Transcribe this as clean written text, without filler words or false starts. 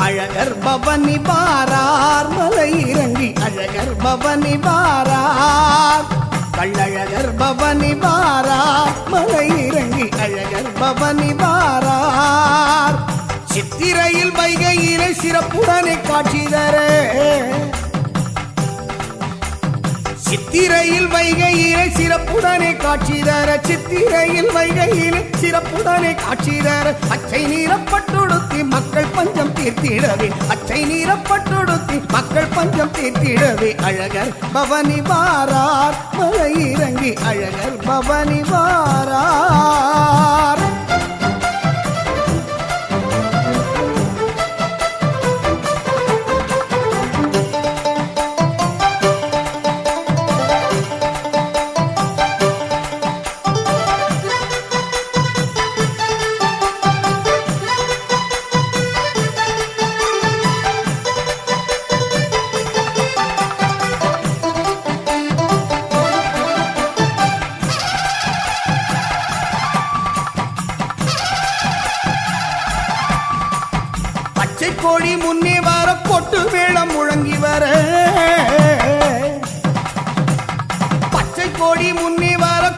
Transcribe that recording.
அழகர் பவனி வாரார் மலை இறங்கி அழகர் பவனி வாரார் கள்ளழகர் பவனி வாரார் மலை இறங்கி அழகர் பவனி வாரார் சித்திரையில் வைகையிலே சிறப்புடனே காட்சி தர சித்திரையில் வைகையிலே சிறப்புடனே காட்சி தர சித்திரையில் வைகையிலே சிறப்புடனே காட்சி தர அச்சை நீரப்பட்டுடுத்தி மக்கள் பஞ்சம் தீர்த்திடவே அச்சை நீரப்பட்டுடுத்தி மக்கள் பஞ்சம் தீர்த்திடவே அழகர் பவனி வாரார் மலை இறங்கி அழகர் பவனி வாரார் கோழி முன்னே